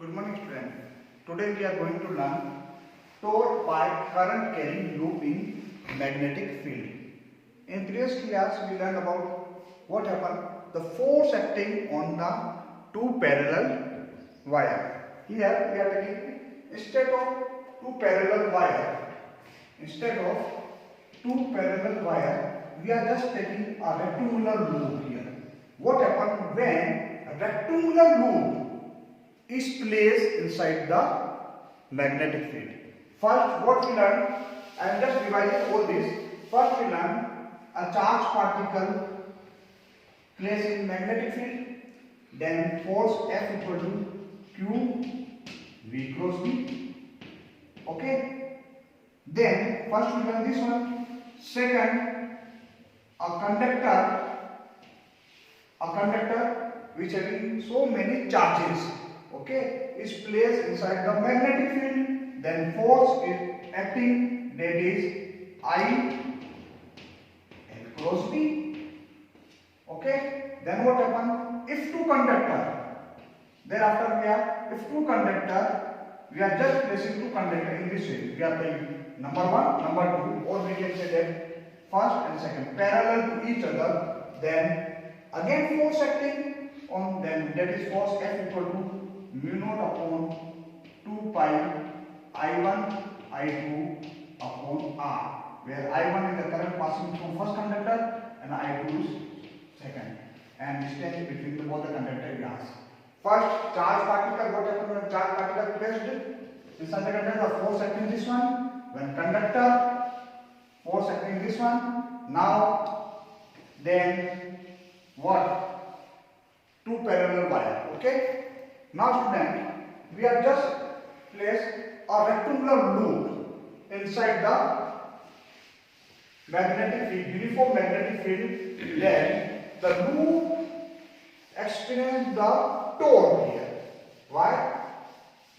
Good morning, student. Today we are going to learn torque by current carrying loop in magnetic field. In previous class we learned about what happened, the force acting on the two parallel wire. Here we are taking instead of two parallel wire, we are just taking a rectangular loop here. What happened when a rectangular loop is placed inside the magnetic field? First, what we learned, I am just revising all this. First, we learned a charge particle placed in magnetic field, then force F equal to Q V cross B. Okay. Then first we learn this one. Second, a conductor which having so many charges, okay, is placed inside the magnetic field, then force is acting, that is I L cross B. Okay, then what happen? If two conductor, thereafter we are just placing two conductor in this way. We are playing number one, number two, or we can say that first and second parallel to each other. Then again force acting on them, that is force F equal to mu naught upon 2 pi I1 I2 upon R, where I1 is the current passing from first conductor and I2 is second, and distance between the both the conductor is R. First, charge particle, what happened when charge particle placed inside the conductor, the force acting this one, when conductor, force acting this one. Now then what? Two parallel wire. Okay. Now student, we are just placed a rectangular loop inside the magnetic field, uniform magnetic field. Then the loop experience the torque here. Why?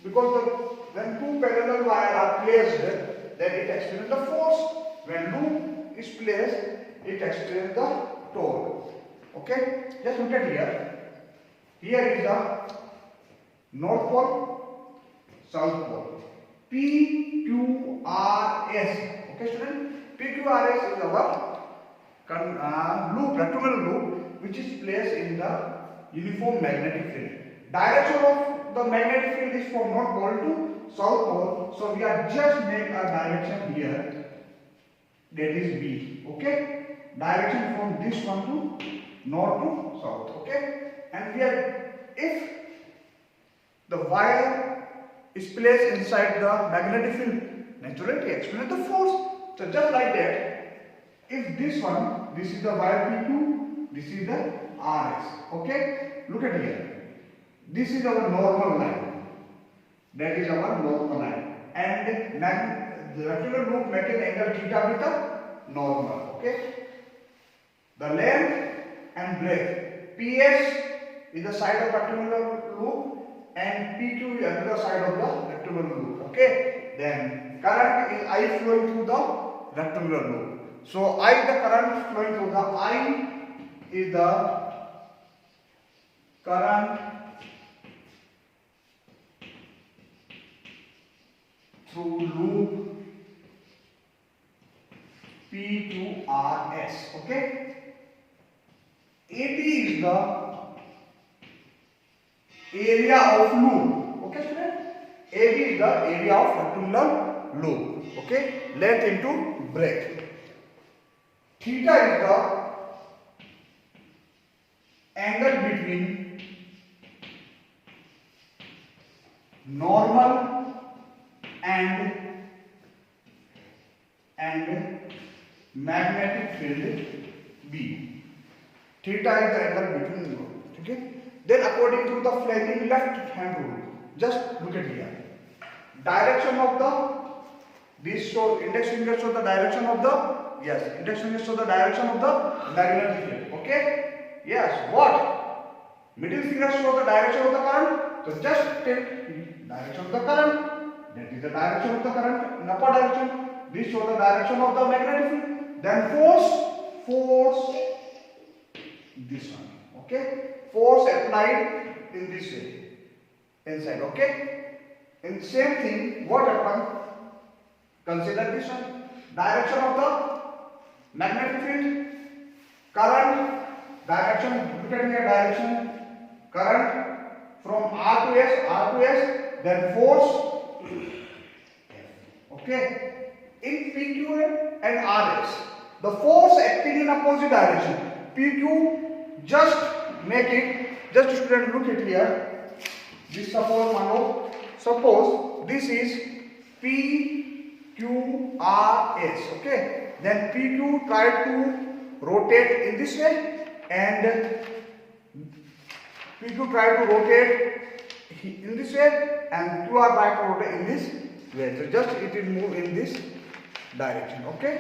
Because when two parallel wires are placed, then it experiences the force. When loop is placed, it experiences the torque. Okay, just look at here. Here is the North Pole, South Pole. PQRS. Okay, student. PQRS is our loop, rectangular loop, which is placed in the uniform magnetic field. Direction of the magnetic field is from North Pole to South Pole. So we are just make a direction here. That is B. Okay. Direction from this one to north to south. Okay. And here, if the wire is placed inside the magnetic field, naturally it experiences the force. So just like that, if this one, this is the wire P2, this is the RS. Okay. Look at here. This is our normal line. That is our normal line. And the rectangular loop make an angle theta with the normal. Okay. The length and breadth. PS is the side of rectangular loop and P2 is another side of the rectangular loop. Okay. Then current is I flowing through the rectangular loop. So the current flowing through the I is the current through loop P2RS. Okay. AB is the area of loop. Okay, student. AB is the area of rectangular loop. Okay. Length into breadth. Theta is the angle between normal and magnetic field B. Theta is the angle between them. Okay. Then according to the Fleming left hand rule, just look at here. Direction of the index finger show the direction of the index finger show the direction of the magnetic field. Okay. Yes. What? Middle finger show the direction of the current. So just take direction of the current. That is the direction of the current in upper direction. This shows the direction of the magnetic field. Then force this one. Okay. Force applied in this way. inside. Okay. In same thing, what happened? Consider this one. Direction of the magnetic field, current, direction. Look at here, direction, current from R to S, then force. Okay. In PQ and RS, the force acting in opposite direction. PQ, just make it. Just student, look at here. This suppose this is PQRS. Okay. Then PQ try to rotate in this way, and PQ try to rotate in this way, and QR try to rotate in this way. So just it will move in this direction. Okay.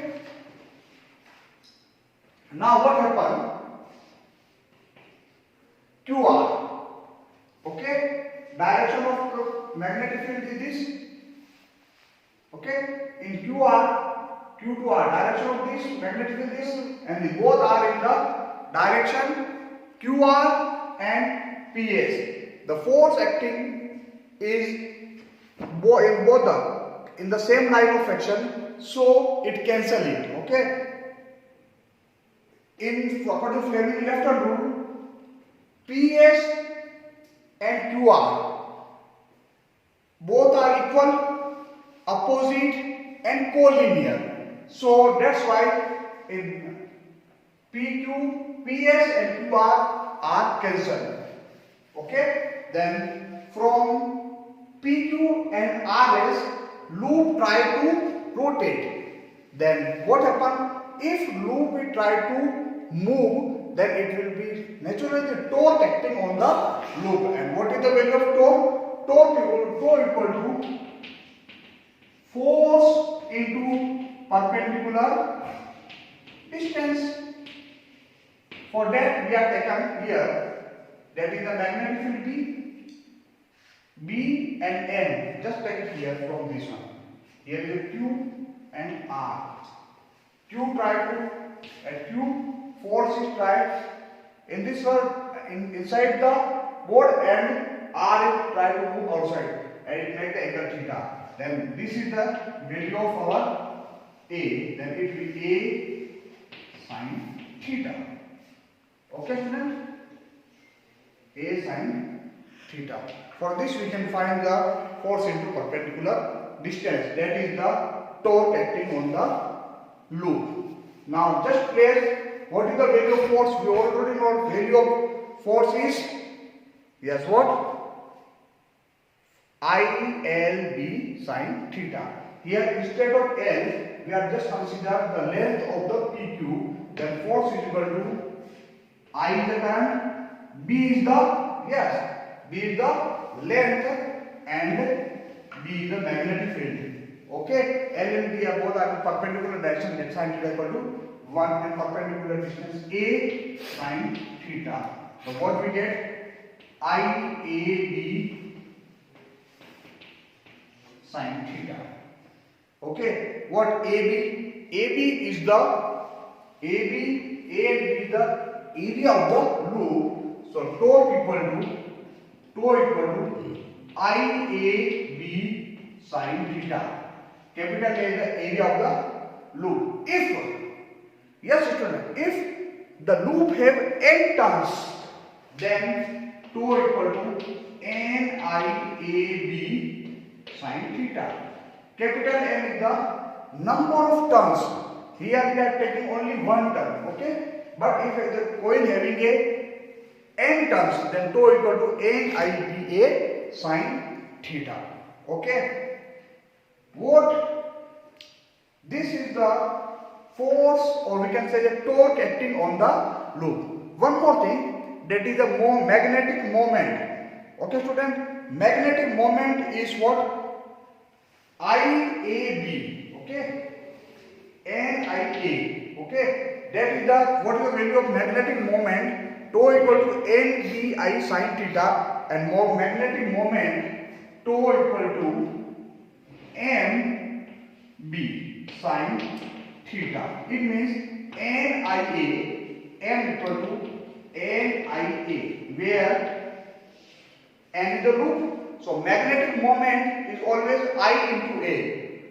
Now what happened? QR. Okay. Direction of magnetic field is this. Okay. In Q to R, direction of this magnetic field is this, and the both are in the direction QR and PS. The force acting is in the same line of action, so it cancel it. Okay. According to Fleming left-hand rule, PS and QR both are equal, opposite and collinear. So that's why in PQ, PS and QR are cancelled. Okay. Then from PQ and RS, loop try to rotate. Then what happen? If loop will try to move, then it will be naturally the torque acting on the loop. And what is the value of torque? Torque equal to force into perpendicular distance. For that we are taken here, that is the magnetic field B and N. Just take it here from this one. Here is a Q and R. Q try to at Q, force is tried in this one inside the board, and R is try to move outside, and it make the angle theta. Then this is the value of our A. Then it will be A sin theta. Okay, student? A sin theta. For this we can find the force into perpendicular distance. That is the torque acting on the loop. Now just place what is the value of force. We already know value of force is, yes, what? ILB sin theta. Here instead of L, we are just consider the length of the PQ. Then force is equal to I is the current, B is the length, and B is the magnetic field. Okay, L and B are both are in perpendicular direction. That sin theta equal to 1, and perpendicular distance A sin theta. So what we get? IAB sin theta. Okay, what AB? AB is the AB is the area of the loop. So torque equal to IAB sin theta. Capital A is the area of the loop. If the loop have n turns, then torque equal to NIAB sin theta. Capital N is the number of turns. Here we are taking only one turn. Okay. But if the coil having a n turns, then tau equal to NIBA sin theta. Okay. This is the force, or we can say the torque acting on the loop. One more thing, that is the magnetic moment. Okay, student. Magnetic moment is what? IAB. Okay. NIA. Okay. That is what is the value of magnetic moment? Tau equal to NBI sin theta, and magnetic moment tau equal to MB sin theta. It means NIA, M equal to NIA, where N is the loop, So magnetic moment is always I into A.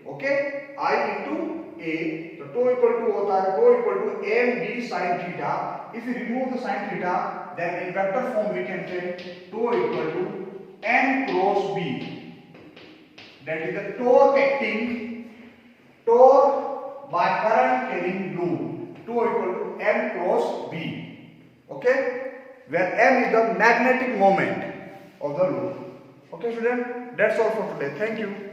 Okay, I into A. So tau equal to होता है tau equal to mb sin theta. If we remove the sin theta, then in vector form we can say tau equal to m cross b. That is the torque acting, torque by current carrying loop. Tau equal to m cross b. Okay, where m is the magnetic moment of the loop. Okay, student, that's all for today. Thank you.